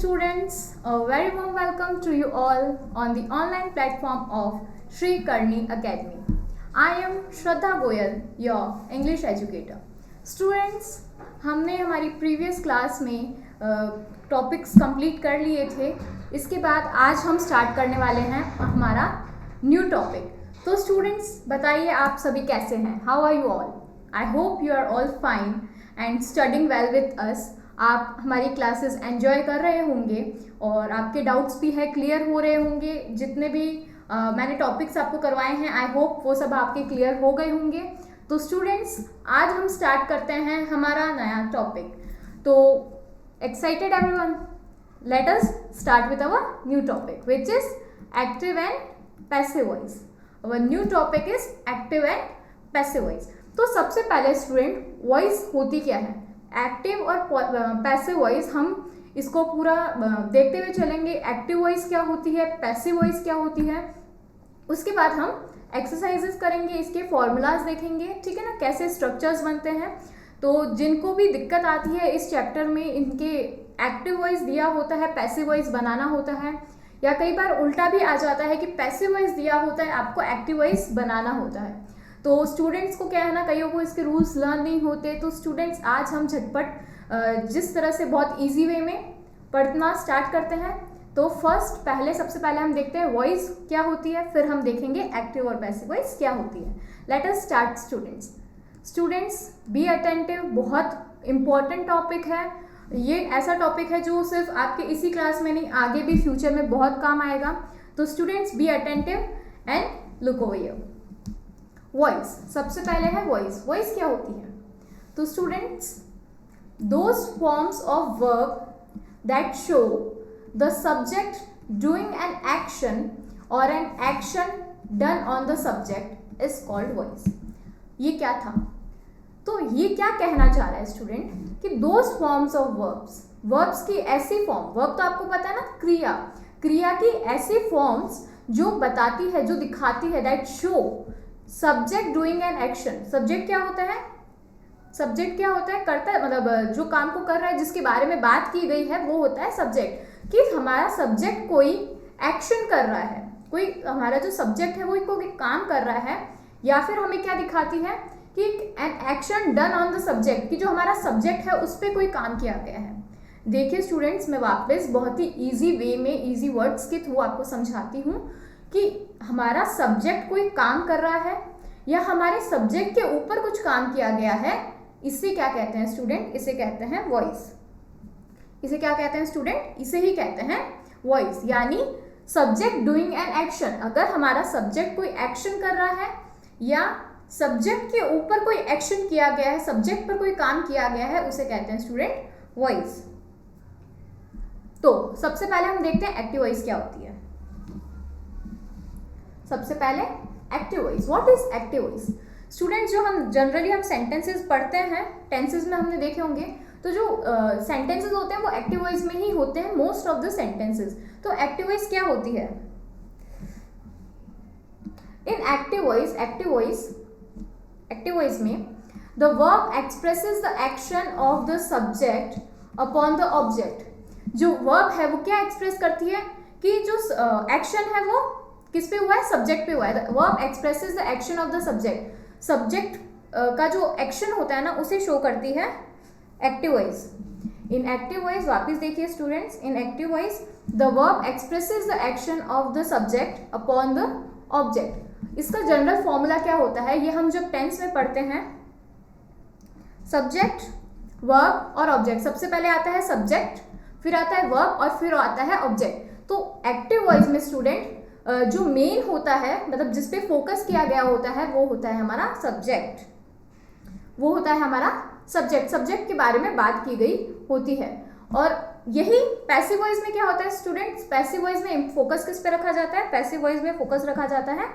students, a very warm welcome to you all on the online platform of Sri Karni Academy. I am Shraddha Goyal, your English educator. Students, हमने हमारी previous class में topics complete कर लिए थे. इसके बाद आज हम स्टार्ट करने वाले हैं हमारा न्यू टॉपिक. तो स्टूडेंट्स बताइए आप सभी कैसे हैं? How are you all? I hope you are all fine and studying well with us. आप हमारी क्लासेस एंजॉय कर रहे होंगे और आपके डाउट्स भी है क्लियर हो रहे होंगे. जितने भी मैंने टॉपिक्स आपको करवाए हैं आई होप वो सब आपके क्लियर हो गए होंगे. तो स्टूडेंट्स आज हम स्टार्ट करते हैं हमारा नया टॉपिक. तो excited everyone? Let us start with our new topic which is active and passive voice. Our new topic is active and passive voice. तो सबसे पहले स्टूडेंट वॉइस होती क्या है? एक्टिव और पैसिव वॉइस हम इसको पूरा देखते हुए चलेंगे. एक्टिव वॉइस क्या होती है, पैसिव वॉइस क्या होती है, उसके बाद हम एक्सरसाइजेस करेंगे, इसके फॉर्मूलाज देखेंगे, ठीक है ना, कैसे स्ट्रक्चर्स बनते हैं. तो जिनको भी दिक्कत आती है इस चैप्टर में, इनके एक्टिव वॉइस दिया होता है, पैसिव वॉइस बनाना होता है, या कई बार उल्टा भी आ जाता है कि पैसिव वॉइस दिया होता है, आपको एक्टिव वॉइस बनाना होता है. तो स्टूडेंट्स को क्या है ना, कईयों को इसके रूल्स लर्न नहीं होते. तो स्टूडेंट्स आज हम झटपट जिस तरह से बहुत इजी वे में पढ़ना स्टार्ट करते हैं. तो सबसे पहले हम देखते हैं वॉइस क्या होती है, फिर हम देखेंगे एक्टिव और पैसिव वॉइस क्या होती है. Let us start students be attentive. बहुत इंपॉर्टेंट टॉपिक है ये. ऐसा टॉपिक है जो सिर्फ आपके इसी क्लास में नहीं, आगे भी फ्यूचर में बहुत काम आएगा. तो students be attentive and look over here. Voice सबसे पहले है वॉइस. वॉइस क्या होती है? तो students those forms of verb that show the subject doing an action और an action done on the subject is called voice. ये क्या था? तो ये क्या कहना चाह रहा है स्टूडेंट कि दोज फॉर्म्स ऑफ वर्ब्स की ऐसी फॉर्म, वर्ब तो आपको पता है ना, क्रिया की ऐसी फॉर्म्स जो बताती है, जो दिखाती है, that show subject doing an action. Subject क्या होता है? करता है, मतलब जो काम को कर रहा है, जिसके बारे में बात की गई है, वो होता है सब्जेक्ट. कि हमारा सब्जेक्ट कोई एक्शन कर रहा है, कोई हमारा जो सब्जेक्ट है वो कोई काम कर रहा है, या फिर हमें क्या दिखाती है कि N action done on the subject, कि जो हमारा सब्जेक्ट है उस पर कोई काम किया गया है. देखिए स्टूडेंट्स, मैं वापस बहुत ही ईजी वे में, ईजी वर्ड्स के थ्रू आपको समझाती हूँ कि हमारा सब्जेक्ट कोई काम कर रहा है या हमारे सब्जेक्ट के ऊपर कुछ काम किया गया है. इसे क्या कहते हैं स्टूडेंट? इसे कहते हैं वॉइस. इसे क्या कहते हैं स्टूडेंट? इसे ही कहते हैं वॉइस. यानी सब्जेक्ट डूइंग एन एक्शन. अगर हमारा सब्जेक्ट कोई एक्शन कर रहा है या सब्जेक्ट के ऊपर कोई एक्शन किया गया है, सब्जेक्ट पर कोई काम किया गया है, उसे कहते हैं स्टूडेंट वॉइस. तो सबसे पहले हम देखते हैं एक्टिव वॉइस क्या होती है. सबसे पहले active voice. What is active voice? Students जो हम जनरली सेंटेंसेस पढ़ते हैं, टेंसेस में हमने देखे होंगे, तो जो सेंटेंसेस होते हैं वो एक्टिव वॉइस में ही होते हैं, मोस्ट ऑफ द सेंटेंसेस. तो एक्टिव वॉइस क्या होती है? इन एक्टिव वॉइस में the verb expresses the action of the subject upon the object. जो वर्ब है वो क्या एक्सप्रेस करती है कि जो एक्शन है वो किस पे हुआ है? सब्जेक्ट पे हुआ है. Verb expresses the action of the subject. Subject का जो एक्शन होता है ना, उसे शो करती है एक्टिव वॉइस. इन एक्टिव वॉइस, वापिस देखिए students, in active voice the verb expresses the action of the subject upon the object. इसका जनरल फॉर्मूला क्या होता है? ये हम जब टेंस में पढ़ते हैं, सब्जेक्ट, वर्ब और ऑब्जेक्ट. सबसे पहले आता है सब्जेक्ट, फिर आता है वर्ब और फिर आता है ऑब्जेक्ट. तो एक्टिव वॉइस में स्टूडेंट जो मेन होता है, मतलब जिस पे फोकस किया गया होता है, वो होता है हमारा सब्जेक्ट. वो होता है हमारा सब्जेक्ट के बारे में बात की गई होती है. और यही पैसिव वॉइस में क्या होता है स्टूडेंट्स? पैसिव वॉइस में फोकस किस पे रखा जाता है? पैसिव वॉइस में फोकस रखा जाता है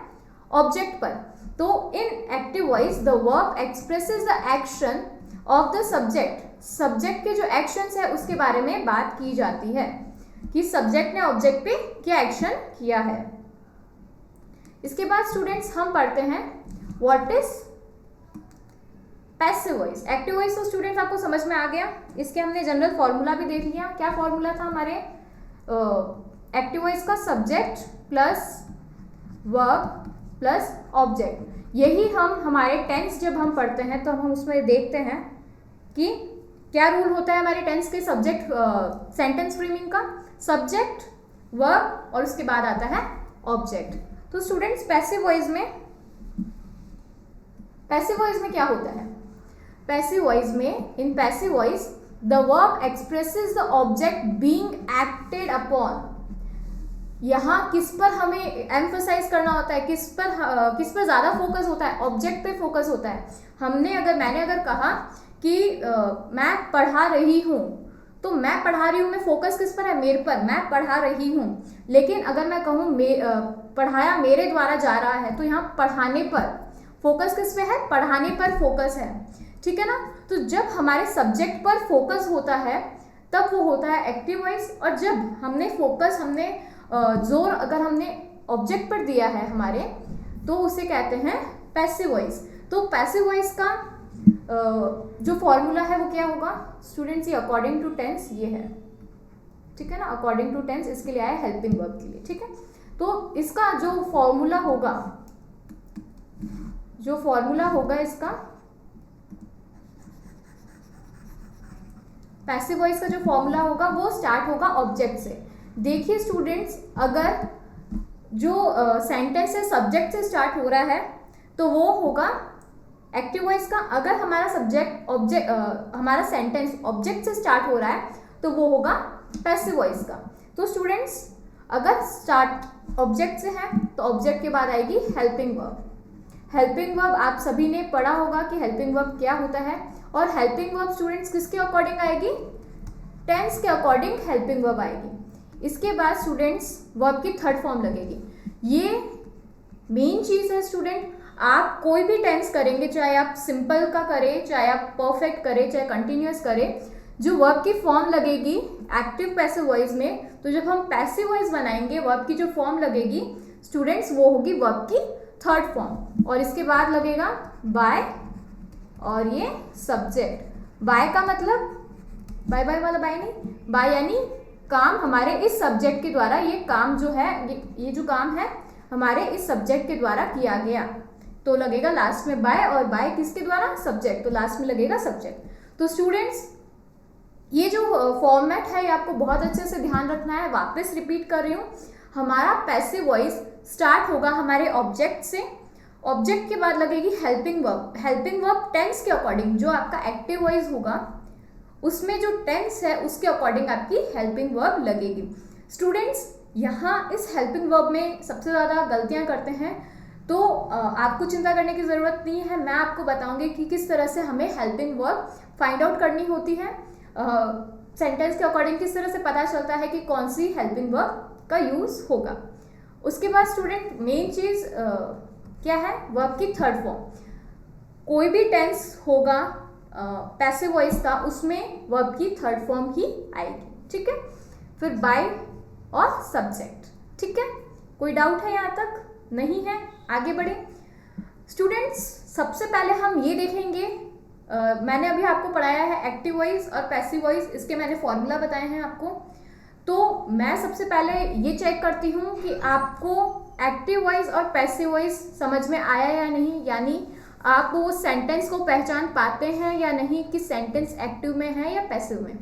ऑब्जेक्ट पर. तो इन active voice the verb expresses the action of the subject. Subject के जो एक्शंस है उसके बारे में बात की जाती है कि सब्जेक्ट ने ऑब्जेक्ट पे क्या एक्शन किया है. इसके बाद स्टूडेंट्स हम पढ़ते हैं what is passive voice. Active voice तो स्टूडेंट्स आपको समझ में आ गया. इसके हमने जनरल फॉर्मूला भी देख लिया. क्या फॉर्मूला था हमारे एक्टिव वॉइस का subject plus verb plus object. यही हम हमारे टेंस जब हम पढ़ते हैं तो हम उसमें देखते हैं कि क्या रूल होता है हमारे टेंस के सब्जेक्ट सेंटेंस फ्रेमिंग का, सब्जेक्ट वर्ब और उसके बाद आता है ऑब्जेक्ट। तो स्टूडेंट्स पैसिव वॉइस में क्या होता है? पैसिव वॉइस में, in passive voice the verb expresses the object being acted upon. यहाँ किस पर हमें एम्फसाइज करना होता है, किस पर ज़्यादा फोकस होता है? ऑब्जेक्ट पे फोकस होता है। मैंने अगर कहा कि मैं पढ़ा रही हूँ, तो मैं पढ़ा रही हूँ में फोकस किस पर है? मेरे पर, मैं पढ़ा रही हूँ। लेकिन अगर मैं कहूँ पढ़ाया मेरे द्वारा जा रहा है, तो यहाँ पढ़ाने पर फोकस किस पे है? पढ़ाने पर फोकस है, ठीक है ना। तो जब हमारे सब्जेक्ट पर फोकस होता है तब वो होता है एक्टिव वॉइस, और जब हमने जोर अगर हमने ऑब्जेक्ट पर दिया है हमारे, तो उसे कहते हैं पैसिव वॉइस। तो पैसिव वॉइस का जो फॉर्मूला है वो क्या होगा स्टूडेंट्स? ये अकॉर्डिंग टू टेंस ये है, ठीक है ना। अकॉर्डिंग टू टेंस इसके लिए आया हेल्पिंग वर्ब के लिए, ठीक है। तो इसका जो फॉर्मूला होगा इसका पैसिव वॉइस का जो फॉर्मूला होगा वो स्टार्ट होगा ऑब्जेक्ट से। देखिए स्टूडेंट्स, अगर जो सेंटेंस है सब्जेक्ट से स्टार्ट हो रहा है तो वो होगा एक्टिव वॉइस का। अगर हमारा सेंटेंस ऑब्जेक्ट से स्टार्ट हो रहा है तो वो होगा पैसिव वॉइस का। तो स्टूडेंट्स, अगर स्टार्ट ऑब्जेक्ट से है तो ऑब्जेक्ट के बाद आएगी हेल्पिंग वर्ब। हेल्पिंग वर्ब आप सभी ने पढ़ा होगा कि हेल्पिंग वर्ब क्या होता है, और हेल्पिंग वर्ब स्टूडेंट्स किसके अकॉर्डिंग आएगी? टेंस के अकॉर्डिंग हेल्पिंग वर्ब आएगी। इसके बाद स्टूडेंट्स वर्ब की थर्ड फॉर्म लगेगी। ये मेन चीज़ है स्टूडेंट। आप कोई भी टेंस करेंगे, चाहे आप सिंपल का करें, चाहे आप परफेक्ट करें, चाहे कंटिन्यूअस करें, जो वर्ब की फॉर्म लगेगी एक्टिव पैसिव वॉइस में, तो जब हम पैसिव वॉइस बनाएंगे वर्ब की जो फॉर्म लगेगी स्टूडेंट्स वो होगी वर्ब की थर्ड फॉर्म। और इसके बाद लगेगा बाय, और ये सब्जेक्ट। बाय का मतलब बाय बाय वाला बाय नहीं, बाय यानी काम हमारे इस सब्जेक्ट के द्वारा, ये काम जो है ये जो काम है हमारे इस सब्जेक्ट के द्वारा किया गया, तो लगेगा लास्ट में बाय। और बाय किसके द्वारा? सब्जेक्ट, तो लास्ट में लगेगा सब्जेक्ट। तो स्टूडेंट्स, ये जो फॉर्मेट है ये आपको बहुत अच्छे से ध्यान रखना है। वापस रिपीट कर रही हूँ, हमारा पैसिव वॉइस स्टार्ट होगा हमारे ऑब्जेक्ट से। ऑब्जेक्ट के बाद लगेगी helping verb. Helping verb tense के अकॉर्डिंग, जो आपका एक्टिव वॉइस होगा उसमें जो टेंस है उसके अकॉर्डिंग आपकी हेल्पिंग वर्ब लगेगी। स्टूडेंट्स, यहाँ इस हेल्पिंग वर्ब में सबसे ज़्यादा गलतियाँ करते हैं, तो आपको चिंता करने की ज़रूरत नहीं है। मैं आपको बताऊंगी कि किस तरह से हमें हेल्पिंग वर्ब फाइंड आउट करनी होती है। सेंटेंस के अकॉर्डिंग किस तरह से पता चलता है कि कौन सी हेल्पिंग वर्ब का यूज़ होगा। उसके बाद स्टूडेंट मेन चीज़ क्या है? वर्ब की थर्ड फॉर्म। कोई भी टेंस होगा पैसिव वॉइस का, उसमें वर्ब की थर्ड फॉर्म ही आएगी, ठीक है। फिर बाय और सब्जेक्ट, ठीक है। कोई डाउट है यहाँ तक? नहीं है? आगे बढ़े स्टूडेंट्स। सबसे पहले हम ये देखेंगे, मैंने अभी आपको पढ़ाया है एक्टिव वॉइस और पैसिव वॉइस, इसके मैंने फॉर्मूला बताए हैं आपको। तो मैं सबसे पहले ये चेक करती हूँ कि आपको एक्टिव वॉइस और पैसिव वॉइस समझ में आया या नहीं, यानी आप वो सेंटेंस को पहचान पाते हैं या नहीं कि सेंटेंस एक्टिव में है या पैसिव में।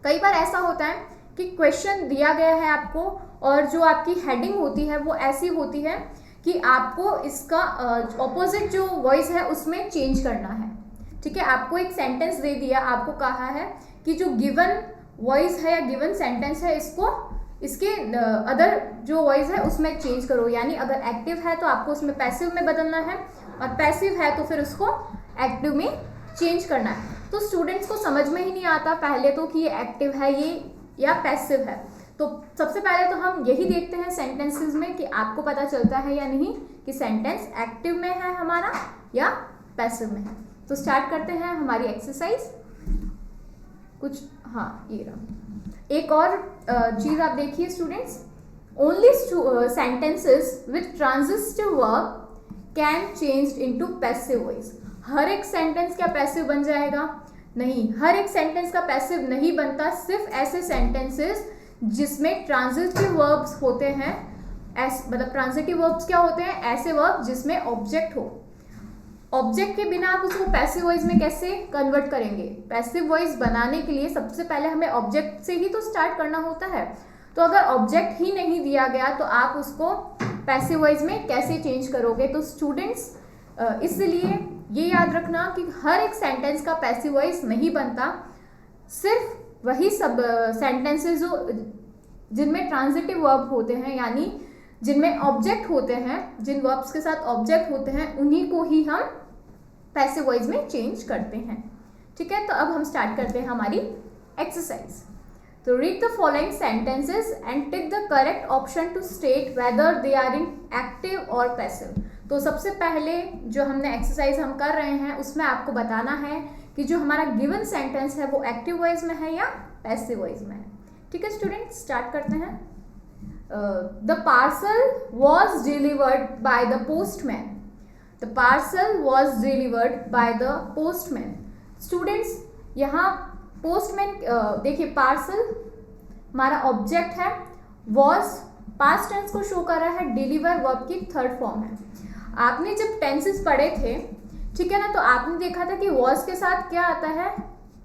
कई बार ऐसा होता है कि क्वेश्चन दिया गया है आपको, और जो आपकी हेडिंग होती है वो ऐसी होती है कि आपको इसका ऑपोजिट जो वॉइस है उसमें चेंज करना है, ठीक है। आपको एक सेंटेंस दे दिया, आपको कहा है कि जो गिवन वॉइस है या गिवन सेंटेंस है इसके अदर जो वॉइस है उसमें चेंज करो, यानी अगर एक्टिव है तो आपको उसमें पैसिव में बदलना है, और पैसिव है तो फिर उसको एक्टिव में चेंज करना है। तो स्टूडेंट्स को समझ में ही नहीं आता पहले तो कि ये एक्टिव है ये या पैसिव है। तो सबसे पहले तो हम यही देखते हैं सेंटेंसेस में कि आपको पता चलता है या नहीं कि सेंटेंस एक्टिव में है हमारा या पैसिव में है। तो स्टार्ट करते हैं हमारी एक्सरसाइज कुछ। हाँ, ये रहा। एक और चीज़ आप देखिए students, only sentences with transitive verb can change into passive voice. हर एक सेंटेंस क्या पैसिव बन जाएगा? नहीं, हर एक सेंटेंस का पैसिव नहीं बनता। सिर्फ ऐसे सेंटेंसेस जिसमें ट्रांजिटिव वर्ब्स होते हैं, मतलब ट्रांजिटिव वर्ब्स क्या होते हैं? ऐसे वर्ब जिसमें ऑब्जेक्ट हो। ऑब्जेक्ट के बिना आप उसको पैसिव वॉइस में कैसे कन्वर्ट करेंगे? पैसिव वॉइस बनाने के लिए सबसे पहले हमें ऑब्जेक्ट से ही तो स्टार्ट करना होता है। तो अगर ऑब्जेक्ट ही नहीं दिया गया तो आप उसको पैसिव वॉइस में कैसे चेंज करोगे? तो स्टूडेंट्स इसलिए ये याद रखना कि हर एक सेंटेंस का पैसिव वॉइस नहीं बनता, सिर्फ वही सब सेंटेंसेस जो जिनमें ट्रांजिटिव वर्ब होते हैं, यानी जिनमें ऑब्जेक्ट होते हैं, जिन वर्ब्स के साथ ऑब्जेक्ट होते हैं, उन्हीं को ही हम पैसिव वॉइस में चेंज करते हैं। ठीक है, तो अब हम स्टार्ट करते हैं हमारी एक्सरसाइज। तो read the following sentences and tick the correct option to state whether they are in active or passive. तो सबसे पहले जो हमने एक्सरसाइज हम कर रहे हैं उसमें आपको बताना है कि जो हमारा गिवन सेंटेंस है वो एक्टिव वॉइस में है या पैसिव वॉइस में है। ठीक है स्टूडेंट, स्टार्ट करते हैं। The parcel was delivered by the postman. The parcel was delivered by the postman. Students, यहाँ postman देखिए, parcel हमारा ऑब्जेक्ट है, was past tense को शो कर रहा है, deliver वर्ब की थर्ड फॉर्म है। आपने जब टेंसेस पढ़े थे, ठीक है ना, तो आपने देखा था कि was के साथ क्या आता है?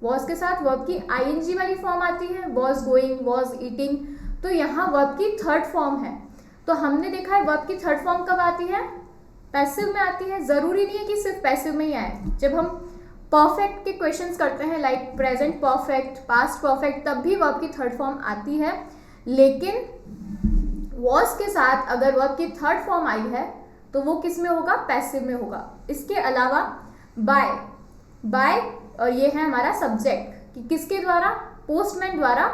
was के साथ वर्ब की ing वाली फॉर्म आती है, was going, was eating। तो यहाँ वर्ब की थर्ड फॉर्म है। तो हमने देखा है वर्ब की थर्ड फॉर्म कब आती है? पैसिव में आती है। जरूरी नहीं है कि सिर्फ पैसिव में ही आए। जब हम परफेक्ट के क्वेश्चंस करते हैं, like present perfect, past perfect, तब भी वर्ब की थर्ड फॉर्म आती है। लेकिन वॉज के साथ अगर वर्ब की थर्ड फॉर्म आई है तो वो किस में होगा? पैसिव में होगा। इसके अलावा बाय और ये है हमारा सब्जेक्ट कि किसके द्वारा? पोस्टमैन द्वारा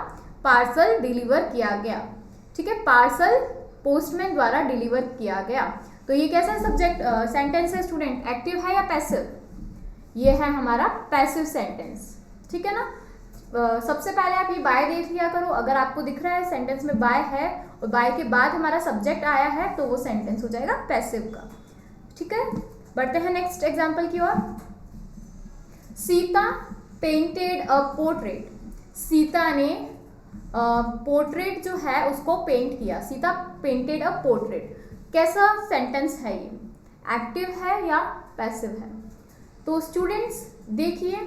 पार्सल डिलीवर किया गया। ठीक है, पार्सल पोस्टमैन द्वारा डिलीवर किया गया। तो ये कैसा सब्जेक्ट सेंटेंस है स्टूडेंट? एक्टिव है या पैसिव? ये है हमारा पैसिव सेंटेंस। ठीक है ना। सबसे पहले आप ये बाय देख लिया करो। अगर आपको दिख रहा है सेंटेंस में बाय है और बाय के बाद हमारा सब्जेक्ट आया है तो वो सेंटेंस हो जाएगा पैसिव का। ठीक है, बढ़ते हैं नेक्स्ट एग्जाम्पल की ओर। Sita painted a portrait. Sita ने पोर्ट्रेट जो है उसको पेंट किया। Sita painted a portrait. कैसा सेंटेंस है ये? एक्टिव है या पैसिव है? तो स्टूडेंट्स देखिए,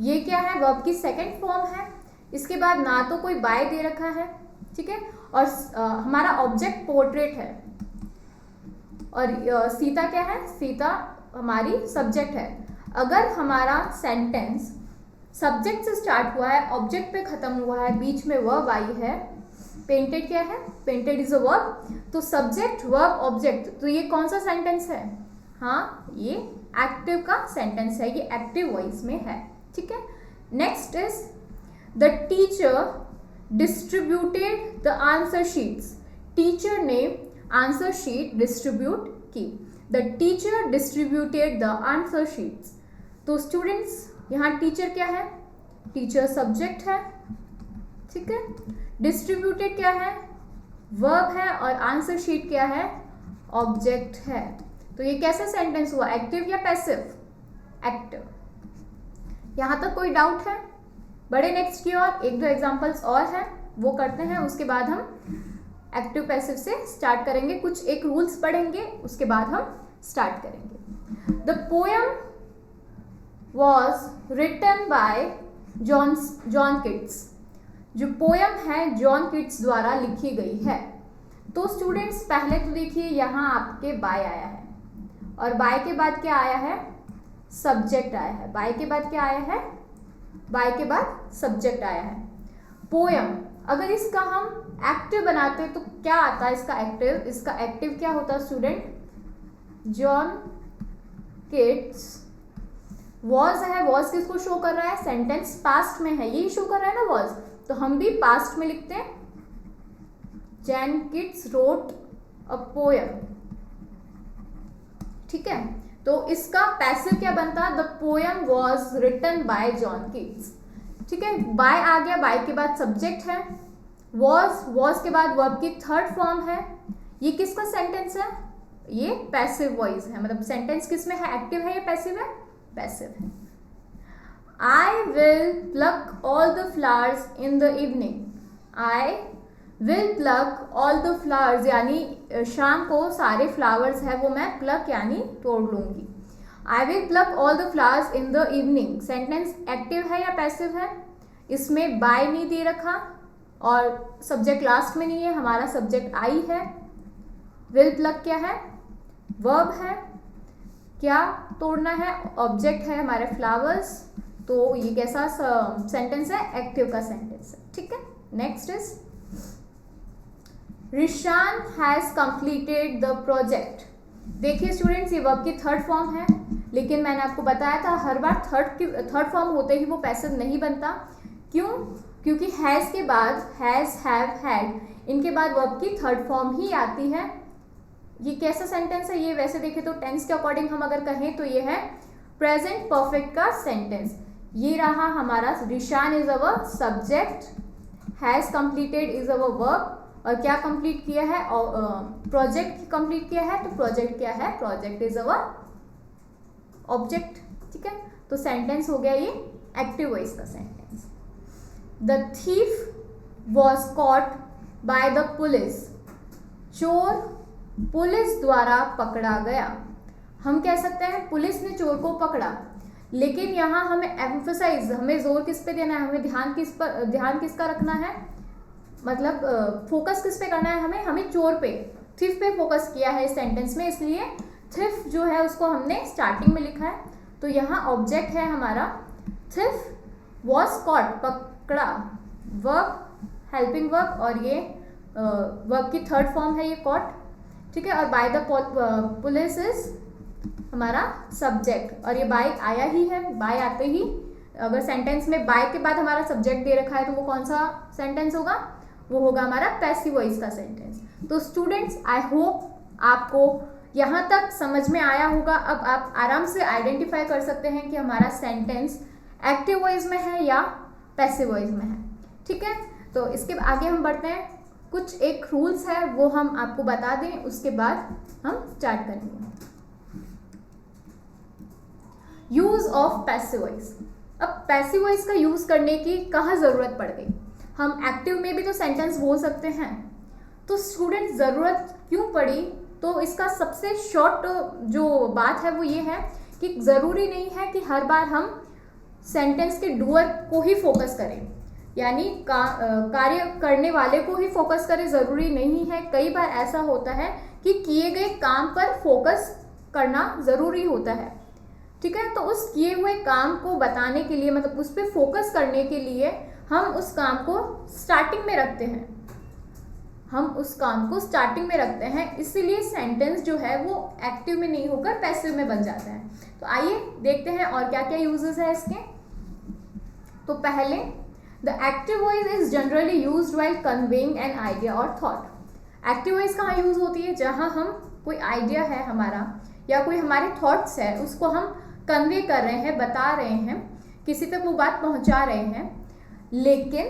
ये क्या है? वर्ब की सेकंड फॉर्म है। इसके बाद ना तो कोई बाय दे रखा है, ठीक है, और हमारा ऑब्जेक्ट पोर्ट्रेट है, और सीता क्या है? सीता हमारी सब्जेक्ट है। अगर हमारा सेंटेंस सब्जेक्ट से स्टार्ट हुआ है, ऑब्जेक्ट पे खत्म हुआ है, बीच में वर्ब आई है, पेंटेड क्या है? Painted is a verb. तो सब्जेक्ट वर्ब ऑब्जेक्ट, तो ये कौन सा सेंटेंस है? हाँ, ये एक्टिव का सेंटेंस है, ये एक्टिव वॉइस में है। ठीक है, next is the teacher distributed the answer sheets. Teacher ने आंसर शीट डिस्ट्रीब्यूट की। The teacher distributed the answer sheets. तो स्टूडेंट्स यहाँ टीचर क्या है? टीचर सब्जेक्ट है। ठीक है, डिस्ट्रीब्यूटेड क्या है? वर्ब है, और आंसर शीट क्या है? ऑब्जेक्ट है। तो ये कैसा सेंटेंस हुआ? एक्टिव या पैसिव? एक्टिव। यहाँ तक कोई डाउट है? बड़े नेक्स्ट की ओर, एक दो एग्जांपल्स और हैं वो करते हैं, उसके बाद हम एक्टिव पैसिव से स्टार्ट करेंगे। कुछ एक रूल्स पढ़ेंगे, उसके बाद हम स्टार्ट करेंगे। The poem was written by John Keats. जो पोयम है जॉन किट्स द्वारा लिखी गई है। तो स्टूडेंट्स पहले तो देखिए, यहाँ आपके बाय आया है, और बाय के बाद क्या आया है? सब्जेक्ट आया है। बाय के बाद क्या आया है? बाय के बाद सब्जेक्ट आया है। पोयम, अगर इसका हम एक्टिव बनाते तो क्या आता है इसका एक्टिव? इसका एक्टिव क्या होता है स्टूडेंट? John Keats. वॉज है, वॉज किसको शो कर रहा है? सेंटेंस पास्ट में है, यही शो कर रहा है ना वॉज, तो हम भी पास्ट में लिखते हैं। John Keats wrote a poem. ठीक है, तो इसका पैसिव क्या बनता? The poem was written by John Keats. ठीक है, बाय आ गया, बाय के बाद सब्जेक्ट है, वॉज के बाद वर्ब की थर्ड फॉर्म है। ये किसका सेंटेंस है? ये पैसिव वॉइस है। मतलब सेंटेंस किस में है? एक्टिव है या पैसिव है? पैसिव है। I will pluck all the flowers in the evening. I will pluck all the flowers, यानी शाम को सारे फ्लावर्स है वो मैं प्लक यानी तोड़ लूंगी। I will pluck all the flowers in the evening, sentence active है या पैसिव है? इसमें बाय नहीं दे रखा और सब्जेक्ट लास्ट में नहीं है, हमारा सब्जेक्ट आई है। विल प्लक क्या है? वर्ब है। क्या तोड़ना है? ऑब्जेक्ट है हमारे फ्लावर्स। तो ये कैसा सेंटेंस है? एक्टिव का सेंटेंस है। ठीक है, next is Rishan has completed the project. देखिए स्टूडेंट्स, ये वर्ब की थर्ड फॉर्म है, लेकिन मैंने आपको बताया था हर बार थर्ड फॉर्म होते ही वो पैसिव नहीं बनता। क्यों? क्योंकि हैज के बाद हैज, हैव, हैड, इनके बाद वर्ब की थर्ड फॉर्म ही आती है। ये कैसा सेंटेंस है? ये वैसे देखें तो टेंस के अकॉर्डिंग हम अगर कहें तो ये है प्रेजेंट परफेक्ट का सेंटेंस। ये रहा हमारा, Rishan is our subject, has completed is our verb, और क्या कंप्लीट किया है? प्रोजेक्ट कंप्लीट किया है। तो प्रोजेक्ट क्या है? Project is our object. ठीक है, तो सेंटेंस हो गया ये एक्टिव वॉइस का sentence. The thief was caught by the police, चोर पुलिस द्वारा पकड़ा गया। हम कह सकते हैं पुलिस ने चोर को पकड़ा, लेकिन यहाँ हमें एम्फसाइज, हमें जोर किस पे देना है? हमें ध्यान किसका रखना है? मतलब फोकस किस पे करना है? हमें चोर पे, थिफ पे फोकस किया है इस सेंटेंस में, इसलिए थिफ जो है उसको हमने स्टार्टिंग में लिखा है। तो यहाँ ऑब्जेक्ट है हमारा थिफ वॉज कॉट, पकड़ा, वर्ब हेल्पिंग वर्ब, और ये वर्ब की थर्ड फॉर्म है ये कॉट। ठीक है, और बाय द पुलिस इज हमारा सब्जेक्ट, और ये बाय आया ही है। बाय आते ही अगर सेंटेंस में बाय के बाद हमारा सब्जेक्ट दे रखा है तो वो कौन सा सेंटेंस होगा? वो होगा हमारा पैसिव वॉइस का सेंटेंस। तो स्टूडेंट्स, आई होप आपको यहाँ तक समझ में आया होगा। अब आप आराम से आइडेंटिफाई कर सकते हैं कि हमारा सेंटेंस एक्टिव वॉइस में है या पैसिव वॉइस में है। ठीक है, तो इसके आगे हम बढ़ते हैं। कुछ एक रूल्स है वो हम आपको बता दें, उसके बाद हम स्टार्ट करेंगे। Use of passive voice. अब पैसिव वॉइस का यूज करने की कहाँ जरूरत पड़ गई? हम एक्टिव में भी तो सेंटेंस बोल सकते हैं, तो स्टूडेंट जरूरत क्यों पड़ी? तो इसका सबसे शॉर्ट जो बात है वो ये है कि जरूरी नहीं है कि हर बार हम सेंटेंस के डूअर को ही फोकस करें, यानी कार्य करने वाले को ही फोकस करें, जरूरी नहीं है। कई बार ऐसा होता है कि किए गए काम पर फोकस करना जरूरी होता है। ठीक है, तो उस किए हुए काम को बताने के लिए, मतलब उस पर फोकस करने के लिए हम उस काम को स्टार्टिंग में रखते हैं, इसीलिए सेंटेंस जो है वो एक्टिव में नहीं होकर पैसिव में बन जाता है। तो आइए देखते हैं और क्या क्या यूजेस है इसके। तो पहले, the active voice is generally used while conveying an idea और थॉट। एक्टिव वॉइस कहाँ यूज होती है? जहाँ हम कोई आइडिया है हमारा या कोई हमारे थॉट्स है उसको हम कन्वे कर रहे हैं, बता रहे हैं, किसी तक वो बात पहुंचा रहे हैं। लेकिन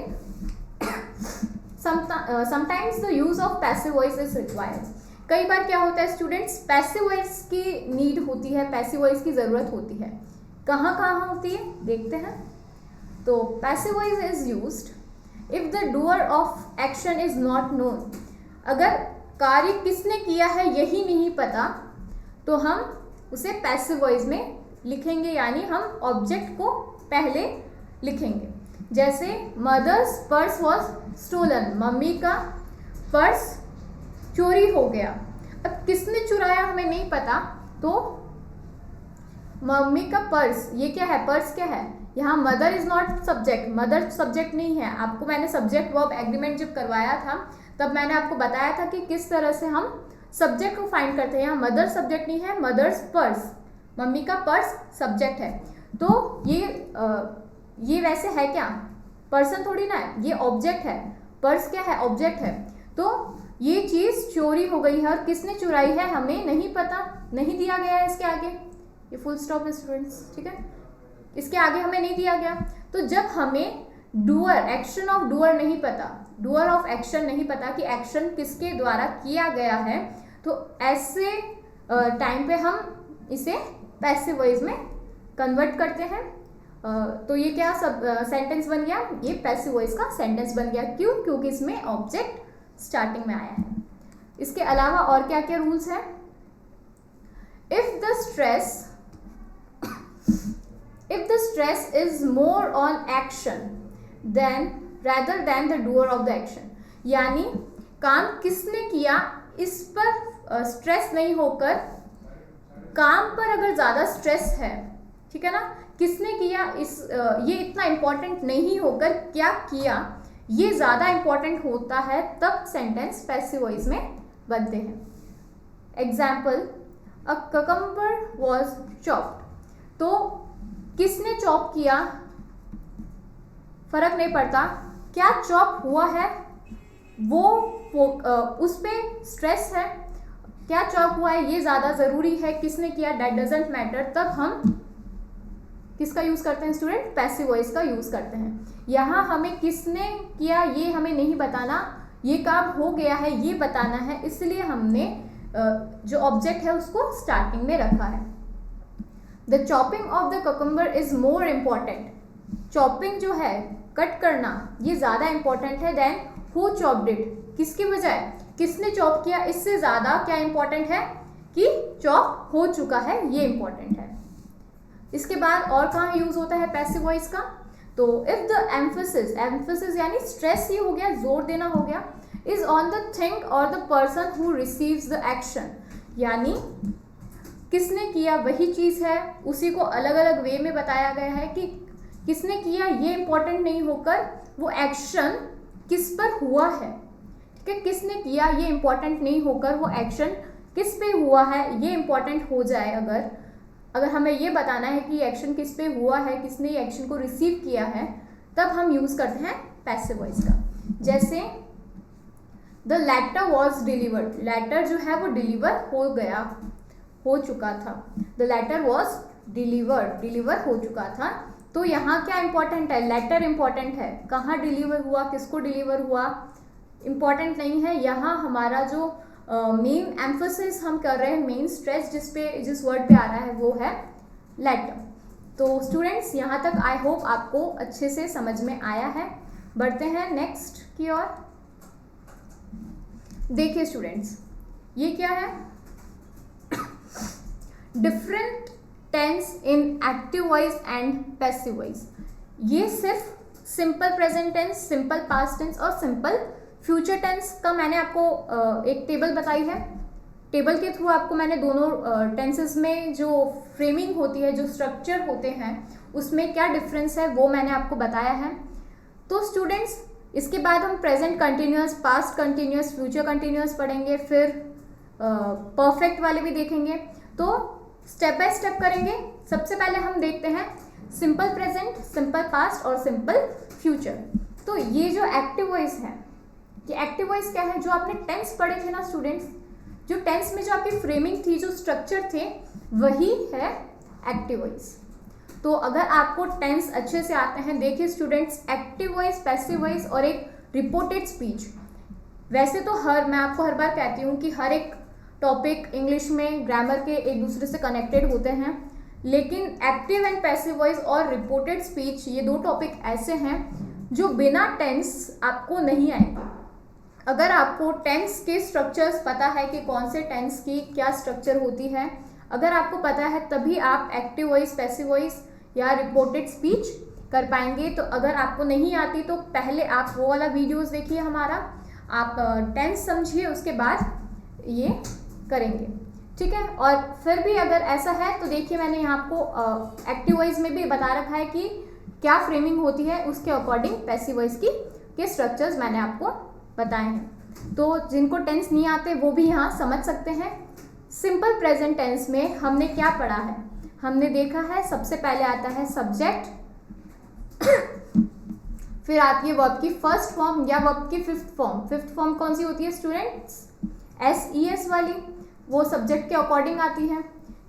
sometimes the use of passive voice is required. कई बार क्या होता है स्टूडेंट्स, पैसिव वॉइस की नीड होती है, पैसिव वॉइस की ज़रूरत होती है। कहाँ कहाँ होती है देखते हैं। तो passive voice is used if the doer of action is not known. अगर कार्य किसने किया है यही नहीं पता तो हम उसे पैसिव वॉइस में लिखेंगे, यानी हम ऑब्जेक्ट को पहले लिखेंगे। जैसे mother's purse was stolen, mummy का पर्स चोरी हो गया। अब किसने चुराया हमें नहीं पता, तो मम्मी का पर्स, ये क्या है? पर्स क्या है? यहाँ mother is not subject, mother subject नहीं है। आपको मैंने सब्जेक्ट वर्ब एग्रीमेंट जब करवाया था तब मैंने आपको बताया था कि किस तरह से हम सब्जेक्ट को फाइंड करते हैं। यहाँ मदर सब्जेक्ट नहीं है, मदर्स पर्स, मम्मी का पर्स सब्जेक्ट है। तो ये वैसे है क्या? पर्सन थोड़ी ना है, ये ऑब्जेक्ट है। पर्स क्या है? ऑब्जेक्ट है। तो ये चीज़ चोरी हो गई है और किसने चुराई है हमें नहीं पता, नहीं दिया गया है इसके आगे, ये फुल स्टॉप है स्टूडेंट्स। ठीक है, इसके आगे हमें नहीं दिया गया। तो जब हमें डूअर, एक्शन ऑफ डूअर नहीं पता, डूअर ऑफ एक्शन नहीं पता कि एक्शन किसके द्वारा किया गया है, तो ऐसे टाइम पे हम इसे पैसिव वॉइस में कन्वर्ट करते हैं। तो ये क्या सब सेंटेंस बन गया? ये पैसिव वॉइस का सेंटेंस बन गया। क्यों? क्योंकि इसमें ऑब्जेक्ट स्टार्टिंग में आया है। इसके अलावा और क्या क्या रूल्स हैं? If the stress is more on action then rather than the doer of the action, यानी काम किसने किया इस पर स्ट्रेस नहीं होकर, काम पर अगर ज़्यादा स्ट्रेस है, ठीक है ना, किसने किया ये इतना इम्पोर्टेंट नहीं होकर क्या किया ये ज़्यादा इम्पोर्टेंट होता है, तब सेंटेंस पैसिव वॉइस में बनते हैं। Example, a cucumber was chopped, तो किसने चॉप किया फर्क नहीं पड़ता, क्या चॉप हुआ है वो उस पर स्ट्रेस है, क्या चॉप हुआ है ये ज़्यादा ज़रूरी है, किसने किया दैट डजेंट मैटर, तब हम किसका यूज़ करते हैं स्टूडेंट? पैसिव वॉइस का यूज़ करते हैं। यहाँ हमें किसने किया ये हमें नहीं बताना, ये काम हो गया है ये बताना है, इसलिए हमने जो ऑब्जेक्ट है उसको स्टार्टिंग में रखा है। The chopping of the cucumber is more important, chopping जो है कट करना ये ज़्यादा इम्पॉर्टेंट है देन हु चॉप्ड इट, किसकी बजाय किसने चॉप किया, इससे ज़्यादा क्या इम्पॉर्टेंट है कि चॉप हो चुका है ये इम्पॉर्टेंट है। इसके बाद और कहाँ यूज़ होता है पैसिव वॉइस का? तो इफ़ द एम्फेसिस यानी स्ट्रेस ये हो गया, जोर देना हो गया, इज ऑन द थिंग और the person who receives the action, यानी किसने किया वही चीज़ है, उसी को अलग अलग वे में बताया गया है कि किसने किया ये इम्पोर्टेंट नहीं होकर वो एक्शन किस पर हुआ है, ठीक है, किसने किया ये इम्पोर्टेंट नहीं होकर वो एक्शन किस पे हुआ है ये इम्पोर्टेंट हो जाए। अगर हमें ये बताना है कि एक्शन किस पे हुआ है, किसने ये एक्शन को रिसीव किया है, तब हम यूज़ करते हैं पैसिव वॉइस का। जैसे the letter was delivered, letter जो है वो डिलीवर हो चुका था, द लेटर वॉज डिलीवर हो चुका था। तो यहाँ क्या इंपॉर्टेंट है? लेटर इंपॉर्टेंट है, कहाँ डिलीवर हुआ, किसको डिलीवर हुआ इंपॉर्टेंट नहीं है। यहाँ हमारा जो मेन एम्फोसिस हम कर रहे हैं, मेन स्ट्रेस जिस वर्ड पे आ रहा है वो है लेटर। तो स्टूडेंट्स यहाँ तक आई होप आपको अच्छे से समझ में आया है। बढ़ते हैं नेक्स्ट की ओर। देखिए स्टूडेंट्स, ये क्या है? Different tense in active voice and passive voice. ये सिर्फ simple present tense, simple past tense और सिंपल फ्यूचर टेंस का मैंने आपको एक टेबल बताई है। टेबल के थ्रू आपको मैंने दोनों टेंसेस में जो फ्रेमिंग होती है, जो स्ट्रक्चर होते हैं, उसमें क्या डिफरेंस है वो मैंने आपको बताया है। तो स्टूडेंट्स इसके बाद हम present continuous, past continuous, future continuous पढ़ेंगे, फिर परफेक्ट वाले भी देखेंगे। तो स्टेप बाय स्टेप करेंगे। सबसे पहले हम देखते हैं सिंपल प्रेजेंट, सिंपल पास्ट और सिंपल फ्यूचर। तो ये जो एक्टिव वॉइस है, ये एक्टिव वॉइस क्या है? जो आपने टेंस पढ़े थे ना स्टूडेंट्स, जो टेंस में जो आपकी फ्रेमिंग थी, जो स्ट्रक्चर थे, वही है एक्टिव वॉइस। तो अगर आपको टेंस अच्छे से आते हैं, देखिए students, active voice, passive voice और एक रिपोर्टेड स्पीच। वैसे तो मैं आपको हर बार कहती हूँ कि हर एक टॉपिक इंग्लिश में ग्रामर के एक दूसरे से कनेक्टेड होते हैं, लेकिन एक्टिव एंड पैसिव वॉइस और रिपोर्टेड स्पीच ये दो टॉपिक ऐसे हैं जो बिना टेंस आपको नहीं आएंगे। अगर आपको टेंस के स्ट्रक्चर्स पता है कि कौन से टेंस की क्या स्ट्रक्चर होती है, अगर आपको पता है तभी आप एक्टिव वॉइस, पैसिव वॉइस या रिपोर्टेड स्पीच कर पाएंगे। तो अगर आपको नहीं आती तो पहले आप वो वाला वीडियोस देखिए हमारा, आप टेंस समझिए, उसके बाद ये करेंगे, ठीक है। और फिर भी अगर ऐसा है तो देखिए मैंने यहाँ आपको एक्टिव वॉइस में भी बता रखा है कि क्या फ्रेमिंग होती है, उसके अकॉर्डिंग पैसिव वॉइस के स्ट्रक्चर्स मैंने आपको बताए हैं। तो जिनको टेंस नहीं आते वो भी यहाँ समझ सकते हैं। सिंपल प्रेजेंट टेंस में हमने क्या पढ़ा है? हमने देखा है सबसे पहले आता है सब्जेक्ट, फिर आती है वर्ब की फर्स्ट फॉर्म या वर्ब की फिफ्थ फॉर्म। फिफ्थ फॉर्म कौन सी होती है स्टूडेंट्स? SES वाली, वो सब्जेक्ट के अकॉर्डिंग आती है,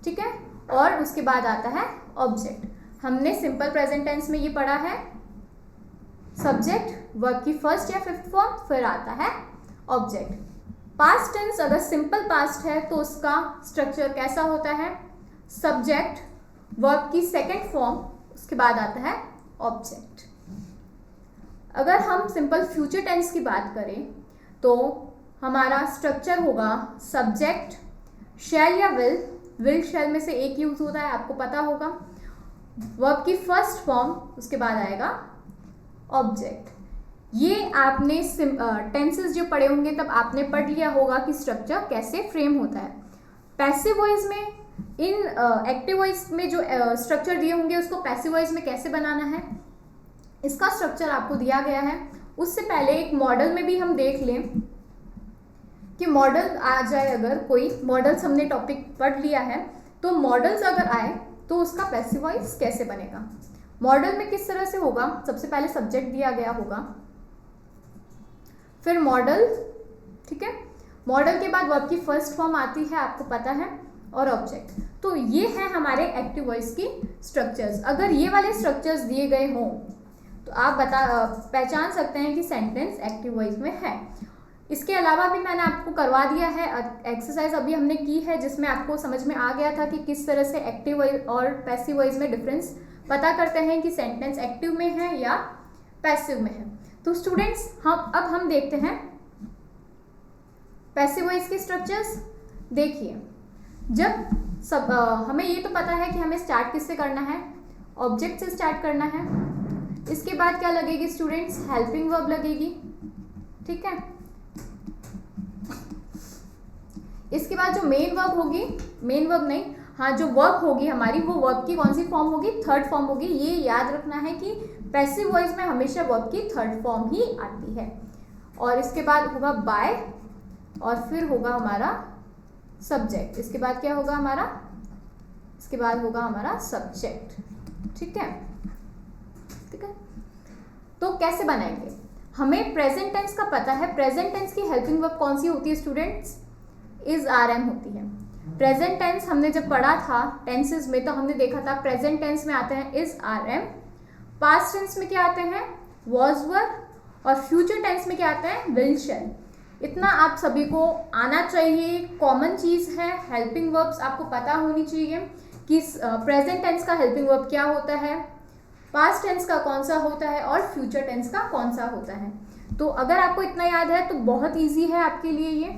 ठीक है। और उसके बाद आता है ऑब्जेक्ट। हमने सिंपल प्रेजेंट टेंस में ये पढ़ा है सब्जेक्ट, वर्ब की फर्स्ट या फिफ्थ फॉर्म, फिर आता है ऑब्जेक्ट। पास्ट टेंस अगर सिंपल पास्ट है तो उसका स्ट्रक्चर कैसा होता है? सब्जेक्ट, वर्ब की सेकंड फॉर्म, उसके बाद आता है ऑब्जेक्ट। अगर हम सिंपल फ्यूचर टेंस की बात करें तो हमारा स्ट्रक्चर होगा सब्जेक्ट, शैल या विल शैल में से एक यूज होता है, आपको पता होगा। वर्ब की फर्स्ट फॉर्म, उसके बाद आएगा ऑब्जेक्ट। ये आपने टेंसेस जो पढ़े होंगे तब आपने पढ़ लिया होगा कि स्ट्रक्चर कैसे फ्रेम होता है। पैसिव वॉइस में, इन एक्टिव वॉइस में जो स्ट्रक्चर दिए होंगे उसको पैसिव वॉइस में कैसे बनाना है, इसका स्ट्रक्चर आपको दिया गया है। उससे पहले एक मॉडल में भी हम देख लें कि मॉडल आ जाए, अगर कोई मॉडल्स हमने टॉपिक पढ़ लिया है तो मॉडल्स अगर आए तो उसका पैसिव वॉइस कैसे बनेगा। मॉडल में किस तरह से होगा, सबसे पहले सब्जेक्ट दिया गया होगा, फिर मॉडल, ठीक है, मॉडल के बाद वर्ब की फर्स्ट फॉर्म आती है, आपको पता है, और ऑब्जेक्ट। तो ये है हमारे एक्टिव वॉइस की स्ट्रक्चर्स। अगर ये वाले स्ट्रक्चर्स दिए गए हों तो आप पहचान सकते हैं कि सेंटेंस एक्टिव वॉइस में है। इसके अलावा भी मैंने आपको करवा दिया है एक्सरसाइज, अभी हमने की है, जिसमें आपको समझ में आ गया था कि किस तरह से एक्टिव वॉइस और पैसिव वॉइस में डिफरेंस पता करते हैं कि सेंटेंस एक्टिव में है या पैसिव में है। तो स्टूडेंट्स अब हम देखते हैं पैसिव वॉइस के स्ट्रक्चर्स। देखिए, जब हमें ये तो पता है कि हमें स्टार्ट किससे करना है, ऑब्जेक्ट से स्टार्ट करना है। इसके बाद क्या लगेगी स्टूडेंट्स, हेल्पिंग वर्ब लगेगी, ठीक है। इसके बाद जो मेन वर्ब होगी, मेन वर्ब नहीं, हाँ, जो वर्ब होगी हमारी, वो वर्ब की कौन सी फॉर्म होगी, थर्ड फॉर्म होगी। ये याद रखना है कि पैसिव वॉइस में हमेशा वर्ब की थर्ड फॉर्म ही आती है। और इसके बाद होगा बाय, और फिर होगा हमारा सब्जेक्ट। इसके बाद क्या होगा हमारा, इसके बाद होगा हमारा सब्जेक्ट, ठीक है, ठीक है। तो कैसे बनाएंगे, हमें प्रेजेंट टेंस का पता है। प्रेजेंट टेंस की हेल्पिंग वर्ब कौन सी होती है स्टूडेंट्स, इज आर एम होती है। प्रेजेंट टेंस हमने जब पढ़ा था टेंसेस में, तो हमने देखा था प्रेजेंट टेंस में आते हैं is are am, past tense में क्या आते हैं, वॉज वर, और फ्यूचर टेंस में क्या आते हैं, विल शैल। इतना आप सभी को आना चाहिए, कॉमन चीज़ है। हेल्पिंग वर्ब्स आपको पता होनी चाहिए कि प्रेजेंट टेंस का हेल्पिंग वर्ब क्या होता है, पास्ट टेंस का कौन सा होता है, और फ्यूचर टेंस का कौन सा होता है। तो अगर आपको इतना याद है तो बहुत ईजी है आपके लिए ये।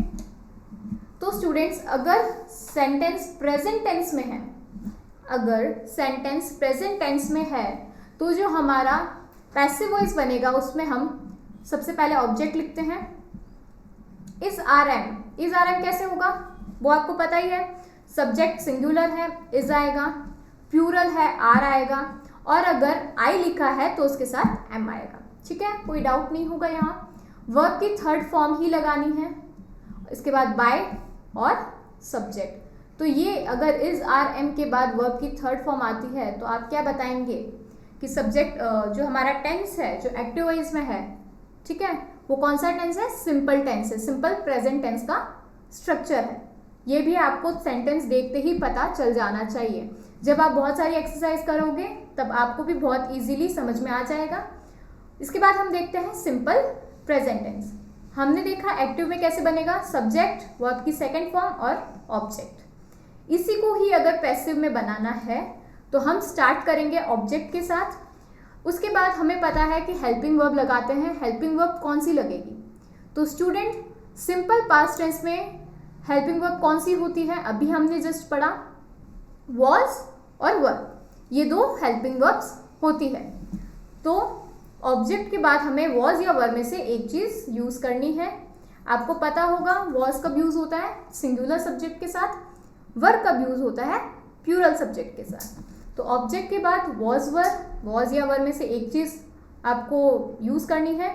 तो स्टूडेंट्स, अगर सेंटेंस प्रेजेंट टेंस में है, अगर सेंटेंस प्रेजेंट टेंस में है तो जो हमारा पैसिव वॉइस बनेगा उसमें हम सबसे पहले ऑब्जेक्ट लिखते हैं, is are am. Is are am कैसे होगा वो आपको पता ही है, सब्जेक्ट सिंगुलर है इज आएगा, प्लूरल है आर आएगा, और अगर आई लिखा है तो उसके साथ एम आएगा, ठीक है, कोई डाउट नहीं होगा। यहाँ वर्ब की थर्ड फॉर्म ही लगानी है, इसके बाद बाय और सब्जेक्ट। तो ये अगर इज आर एम के बाद वर्ब की थर्ड फॉर्म आती है तो आप क्या बताएंगे कि सब्जेक्ट जो हमारा टेंस है, जो एक्टिव वॉइस में है, ठीक है, वो कौन सा टेंस है, सिंपल टेंस है, सिंपल प्रेजेंट टेंस का स्ट्रक्चर है। ये भी आपको सेंटेंस देखते ही पता चल जाना चाहिए। जब आप बहुत सारी एक्सरसाइज करोगे तब आपको भी बहुत इजीली समझ में आ जाएगा। इसके बाद हम देखते हैं सिंपल प्रेजेंट टेंस। हमने देखा एक्टिव में कैसे बनेगा, सब्जेक्ट, वर्ब की सेकंड फॉर्म और ऑब्जेक्ट। इसी को ही अगर पैसिव में बनाना है तो हम स्टार्ट करेंगे ऑब्जेक्ट के साथ। उसके बाद हमें पता है कि हेल्पिंग वर्ब लगाते हैं। हेल्पिंग वर्ब कौन सी लगेगी, तो स्टूडेंट सिंपल पास्ट टेंस में हेल्पिंग वर्ब कौन सी होती है, अभी हमने जस्ट पढ़ा, वॉज और वर, ये दो हेल्पिंग वर्ब्स होती है। तो ऑब्जेक्ट के बाद हमें वॉज या वर में से एक चीज यूज करनी है। आपको पता होगा वॉज कब यूज होता है, सिंगुलर सब्जेक्ट के साथ, वर कब यूज होता है, प्लूरल सब्जेक्ट के साथ। तो ऑब्जेक्ट के बाद वॉज वर, वॉज या वर में से एक चीज आपको यूज करनी है।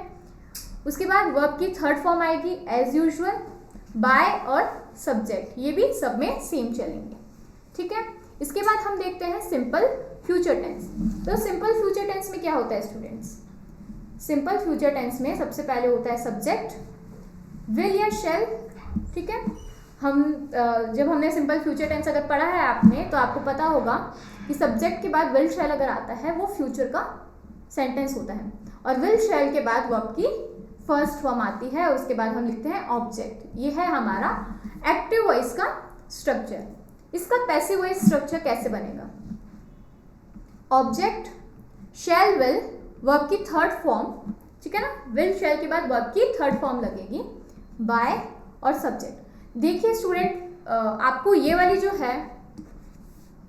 उसके बाद वर्ब की थर्ड फॉर्म आएगी एज यूजुअल, बाय और सब्जेक्ट, ये भी सब में सेम चलेंगे, ठीक है। इसके बाद हम देखते हैं सिंपल फ्यूचर टेंस। तो सिंपल फ्यूचर टेंस में क्या होता है स्टूडेंट्स, सिंपल फ्यूचर टेंस में सबसे पहले होता है सब्जेक्ट, विल या शैल, ठीक है। हम जब हमने सिंपल फ्यूचर टेंस अगर पढ़ा है आपने तो आपको पता होगा कि सब्जेक्ट के बाद विल शैल अगर आता है वो फ्यूचर का सेंटेंस होता है, और विल शैल के बाद वर्ब की फर्स्ट फॉर्म आती है, उसके बाद हम लिखते हैं ऑब्जेक्ट। ये है हमारा एक्टिव वॉइस का स्ट्रक्चर। इसका पैसिव वॉइस स्ट्रक्चर कैसे बनेगा, ऑब्जेक्ट, शैल, विल, वर्ब की थर्ड फॉर्म, ठीक है ना, विल शैल के बाद वर्ब की थर्ड फॉर्म लगेगी, बाय और सब्जेक्ट। देखिए स्टूडेंट, आपको ये वाली जो है,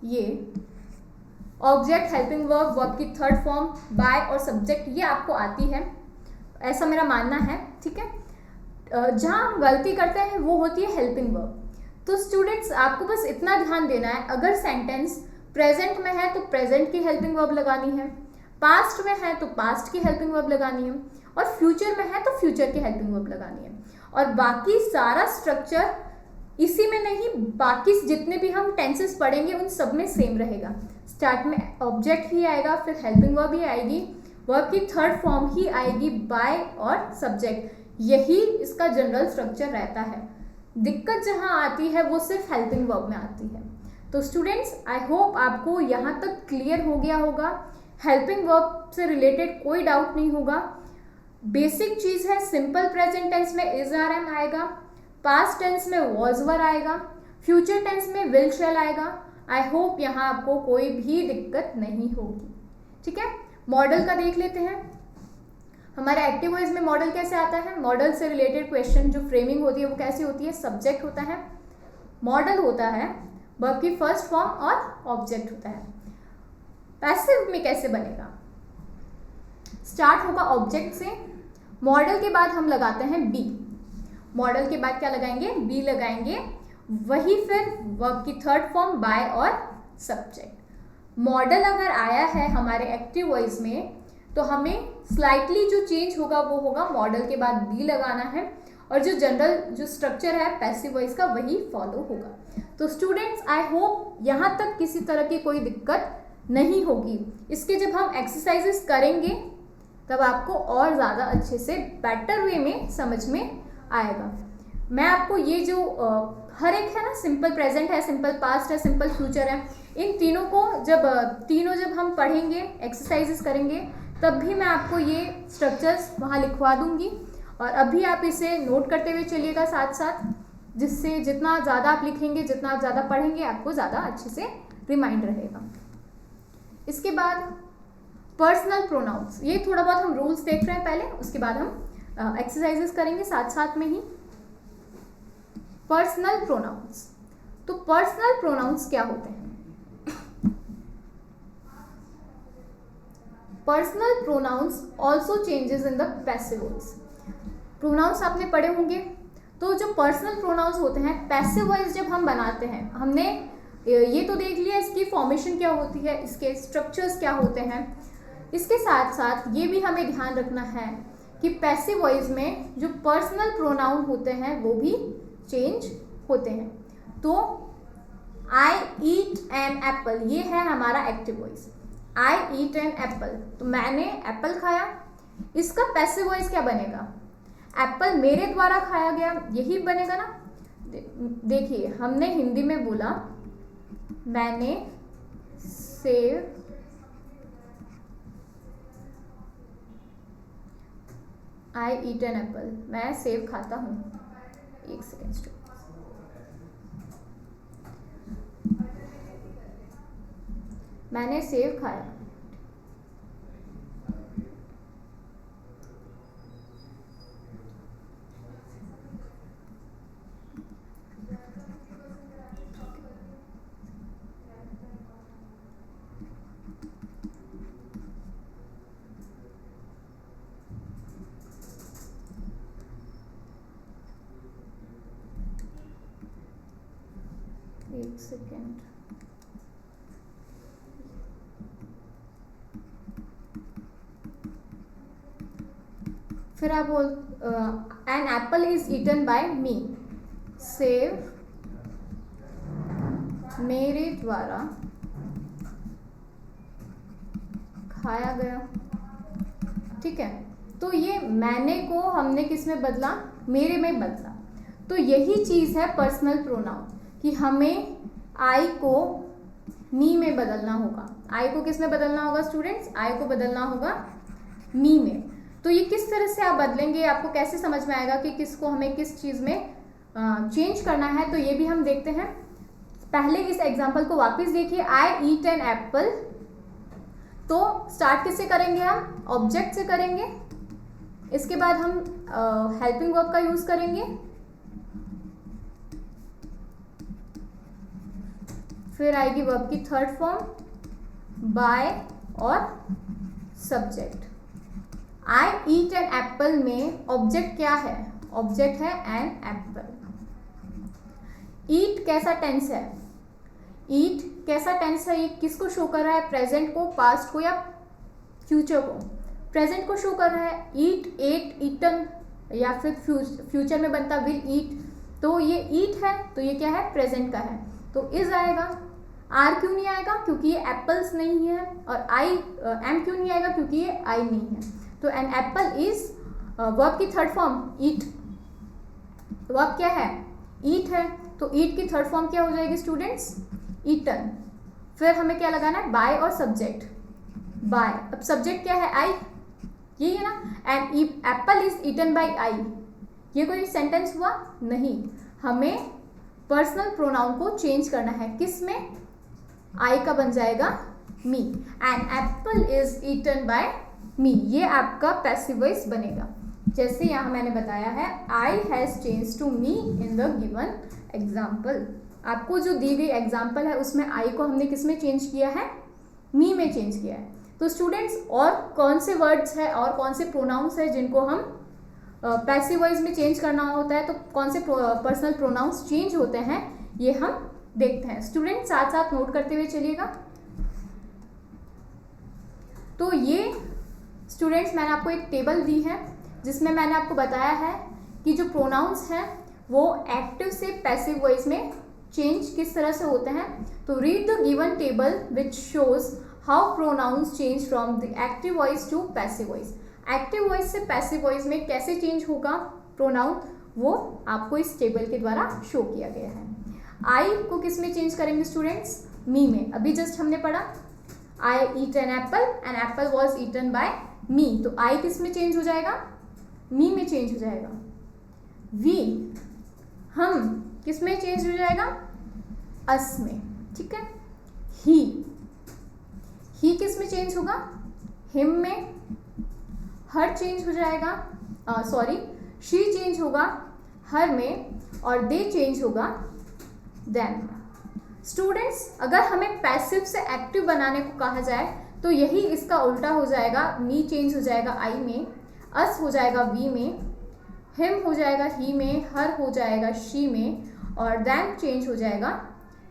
ये ऑब्जेक्ट, हेल्पिंग वर्ब, वर्ब की थर्ड फॉर्म, बाय और सब्जेक्ट, ये आपको आती है, ऐसा मेरा मानना है, ठीक है। जहाँ हम गलती करते हैं वो होती है हेल्पिंग वर्ब। तो स्टूडेंट्स आपको बस इतना ध्यान देना है, अगर सेंटेंस प्रेजेंट में है तो प्रेजेंट की हेल्पिंग वर्ब लगानी है, पास्ट में है तो पास्ट की हेल्पिंग वर्ब लगानी है, और फ्यूचर में है तो फ्यूचर की हेल्पिंग वर्ब लगानी है। और बाकी सारा स्ट्रक्चर इसी में नहीं, बाकी जितने भी हम टेंसेस पढ़ेंगे उन सब में सेम रहेगा। स्टार्ट में ऑब्जेक्ट ही आएगा, फिर हेल्पिंग वर्ब ही आएगी, वर्ब की थर्ड फॉर्म ही आएगी, बाय और सब्जेक्ट, यही इसका जनरल स्ट्रक्चर रहता है। दिक्कत जहां आती है वो सिर्फ हेल्पिंग वर्ब में आती है। तो स्टूडेंट्स, आई होप आपको यहाँ तक क्लियर हो गया होगा, हेल्पिंग वर्ब से रिलेटेड कोई डाउट नहीं होगा। बेसिक चीज है, सिंपल प्रेजेंट टेंस में इज आर एम आएगा, पास्ट टेंस में वॉज वर आएगा, फ्यूचर टेंस में विल शैल आएगा। आई होप यहाँ आपको कोई भी दिक्कत नहीं होगी, ठीक है। मॉडल का देख लेते हैं। हमारे एक्टिव वॉइस में मॉडल कैसे आता है, मॉडल से रिलेटेड क्वेश्चन जो फ्रेमिंग होती है वो कैसी होती है, सब्जेक्ट होता है, मॉडल होता है, वर्ब की फर्स्ट फॉर्म और ऑब्जेक्ट होता है। पैसिव में कैसे बनेगा, स्टार्ट होगा ऑब्जेक्ट से, मॉडल के बाद हम लगाते हैं बी, मॉडल के बाद क्या लगाएंगे, बी लगाएंगे, वही फिर वर्ब की थर्ड फॉर्म बाय और सब्जेक्ट। मॉडल अगर आया है हमारे एक्टिव वॉइस में तो हमें स्लाइटली जो चेंज होगा वो होगा मॉडल के बाद बी लगाना है, और जो जनरल जो स्ट्रक्चर है पैसिव वॉइस का वही फॉलो होगा। तो स्टूडेंट्स, आई होप यहाँ तक किसी तरह की कोई दिक्कत नहीं होगी। इसके जब हम एक्सरसाइजेस करेंगे तब आपको और ज़्यादा अच्छे से बेटर वे में समझ में आएगा। मैं आपको ये जो हर एक है ना, सिंपल प्रेजेंट है, सिंपल पास्ट है, सिंपल फ्यूचर है, इन तीनों को जब हम पढ़ेंगे, एक्सरसाइजेस करेंगे, तब भी मैं आपको ये स्ट्रक्चर्स वहाँ लिखवा दूंगी, और अभी आप इसे नोट करते हुए चलिएगा साथ साथ, जिससे जितना ज़्यादा आप लिखेंगे, जितना आप ज़्यादा पढ़ेंगे, आपको ज़्यादा अच्छे से रिमाइंड रहेगा। इसके बाद पर्सनल प्रोनाउंस, ये थोड़ा बहुत हम रूल्स देख रहे हैं पहले, उसके बाद हम एक्सरसाइजेस करेंगे साथ साथ में ही। पर्सनल प्रोनाउंस, तो पर्सनल प्रोनाउंस क्या होते हैं, personal pronouns also changes in the passive voice. Pronouns आपने पढ़े होंगे, तो जो पर्सनल प्रोनाउंस होते हैं पैसिव वॉइस जब हम बनाते हैं, हमने ये तो देख लिया इसकी फॉर्मेशन क्या होती है, इसके स्ट्रक्चर्स क्या होते हैं। इसके साथ साथ ये भी हमें ध्यान रखना है कि पैसिव वॉइस में जो पर्सनल प्रोनाउन होते हैं वो भी चेंज होते हैं। तो आई ईट एन एप्पल, ये है हमारा active voice, I eat an Apple, तो मैंने एप्पल खाया। इसका पैसिव वॉइस क्या बनेगा, एप्पल मेरे द्वारा खाया गया, यही बनेगा ना। देखिए हमने हिंदी में बोला मैंने save I eat an Apple, मैं सेब खाता हूँ। एक सेकेंड, मैंने सेब खाया। एक सेकेंड, फिर आप बोल an apple is eaten by me, सेव मेरे द्वारा खाया गया, ठीक है। तो ये मैंने को हमने किस में बदला, मेरे में बदला। तो यही चीज है पर्सनल प्रोनाउन कि हमें आई को मी में बदलना होगा। आई को किस में बदलना होगा स्टूडेंट्स, आई को बदलना होगा मी में। तो ये किस तरह से आप बदलेंगे, आपको कैसे समझ में आएगा कि किसको हमें किस चीज़ में चेंज करना है, तो ये भी हम देखते हैं। पहले इस एग्जाम्पल को वापस देखिए, आई ईट एन एप्पल। तो स्टार्ट किससे करेंगे हम, ऑब्जेक्ट से करेंगे। इसके बाद हम हेल्पिंग वर्ब का यूज करेंगे, फिर आएगी वर्ब की थर्ड फॉर्म बाय और subject. I eat an Apple में ऑब्जेक्ट क्या है? ऑब्जेक्ट है एन एप्पल। ईट कैसा टेंस है? ईट कैसा टेंस है? ये किसको शो कर रहा है? प्रेजेंट को, पास्ट को या फ्यूचर को? प्रेजेंट को शो कर रहा है। ईट, एट, ईटन, या फिर फ्यूचर में बनता विल ईट, तो ये ईट है, तो ये क्या है? प्रेजेंट का है, तो इज आएगा। आर क्यों नहीं आएगा? क्योंकि ये एप्पल्स नहीं है। और आई, एम क्यों नहीं आएगा? क्योंकि ये आई नहीं है। तो एन एप्पल इज वर्ब की थर्ड फॉर्म ईट। वर्ब क्या है? ईट है, तो ईट की थर्ड फॉर्म क्या हो जाएगी स्टूडेंट्स? ईटन। फिर हमें क्या लगाना है? बाय और सब्जेक्ट। बाय, अब सब्जेक्ट क्या है? आई, यही है ना। And apple is eaten by I, ये कोई सेंटेंस हुआ? नहीं। हमें पर्सनल प्रोनाउन को चेंज करना है। किस में? आई का बन जाएगा me. An apple is eaten by me, ये आपका पैसिव वॉइस बनेगा। जैसे यहाँ मैंने बताया है, I has change to me in the given example. आपको जो दी गई एग्जाम्पल है उसमें आई को हमने किस में चेंज किया है? मी में चेंज किया है। तो स्टूडेंट्स, और कौन से वर्ड्स है और कौन से प्रोनाउंस है जिनको हम पैसिव वॉइस में चेंज करना होता है, तो कौन से पर्सनल प्रोनाउंस चेंज होते हैं, ये हम देखते हैं। स्टूडेंट साथ साथ नोट करते हुए चलिएगा। तो ये स्टूडेंट्स मैंने आपको एक टेबल दी है जिसमें मैंने आपको बताया है कि जो प्रोनाउंस हैं वो एक्टिव से पैसिव वॉइस में चेंज किस तरह से होते हैं। तो read the given table which shows how pronouns change from the active voice to passive voice. Active voice से पैसिव वॉइस में कैसे चेंज होगा प्रोनाउन, वो आपको इस टेबल के द्वारा शो किया गया है। आई को किस में चेंज करेंगे स्टूडेंट्स? मी में। अभी जस्ट हमने पढ़ा I eat an apple was eaten by me, तो आई किस में चेंज हो जाएगा? मी में चेंज हो जाएगा। वी, हम, किस में चेंज हो जाएगा? अस में, ठीक है। ही किस में चेंज होगा? हिम में। हर चेंज हो जाएगा, सॉरी, शी चेंज होगा हर में, और दे चेंज होगा देम। स्टूडेंट्स, अगर हमें पैसिव से एक्टिव बनाने को कहा जाए तो यही इसका उल्टा हो जाएगा। मी चेंज हो जाएगा आई में, अस हो जाएगा वी में, हिम हो जाएगा ही में, हर हो जाएगा शी में, और देम चेंज हो जाएगा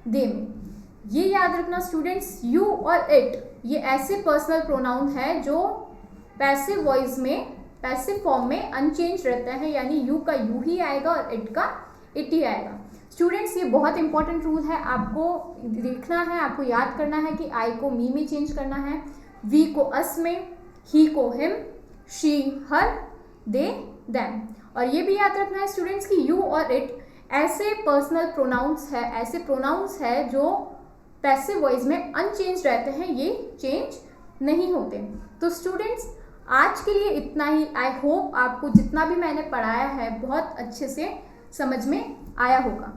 दे में। ये याद रखना स्टूडेंट्स, यू और इट ये ऐसे पर्सनल प्रोनाउन है जो पैसिव वॉइस में, पैसिव फॉर्म में अनचेंज रहते हैं, यानी यू का यू ही आएगा और इट का इट ही आएगा। स्टूडेंट्स, ये बहुत इंपॉर्टेंट रूल है, आपको देखना है, आपको याद करना है कि आई को मी में चेंज करना है, वी को अस में, ही को him, she her, they them. और ये भी याद रखना है स्टूडेंट्स कि यू और इट ऐसे पर्सनल प्रोनाउंस है, ऐसे प्रोनाउंस है जो पैसिव वॉइस में अनचेंज रहते हैं, ये चेंज नहीं होते। तो स्टूडेंट्स, आज के लिए इतना ही। आई होप आपको जितना भी मैंने पढ़ाया है बहुत अच्छे से समझ में आया होगा,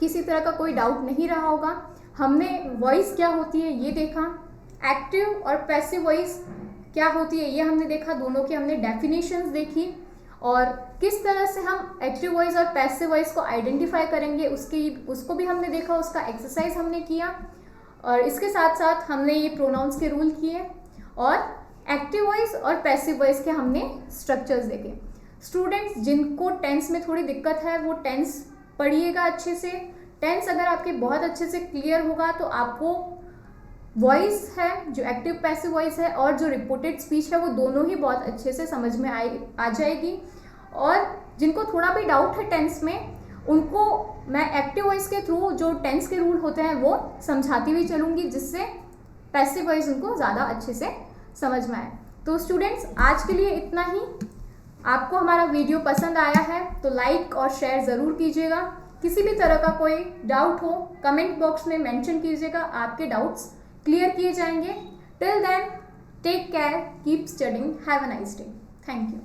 किसी तरह का कोई डाउट नहीं रहा होगा। हमने वॉइस क्या होती है ये देखा, एक्टिव और पैसिव वॉइस क्या होती है ये हमने देखा, दोनों की हमने डेफिनेशंस देखी, और किस तरह से हम एक्टिव वॉइस और पैसिव वॉइस को आइडेंटिफाई करेंगे उसको भी हमने देखा, उसका एक्सरसाइज हमने किया। और इसके साथ साथ हमने ये प्रोनाउंस के रूल किए और एक्टिव वॉइस और पैसिव वॉइस के हमने स्ट्रक्चर्स देखे। स्टूडेंट्स, जिनको टेंस में थोड़ी दिक्कत है वो टेंस पढ़िएगा अच्छे से। टेंस अगर आपके बहुत अच्छे से क्लियर होगा तो आपको वॉइस है जो एक्टिव पैसिव वॉइस है और जो रिपोर्टेड स्पीच है वो दोनों ही बहुत अच्छे से समझ में आ जाएगी। और जिनको थोड़ा भी डाउट है टेंस में, उनको मैं एक्टिव वॉइस के थ्रू जो टेंस के रूल होते हैं वो समझाती हुई चलूँगी, जिससे पैसिव वॉइस उनको ज़्यादा अच्छे से समझ में आए। तो स्टूडेंट्स, आज के लिए इतना ही। आपको हमारा वीडियो पसंद आया है तो लाइक और शेयर ज़रूर कीजिएगा। किसी भी तरह का कोई डाउट हो कमेंट बॉक्स में मेंशन कीजिएगा, आपके डाउट्स क्लियर किए जाएंगे। Till then, take care, keep studying, have a nice day. Thank you.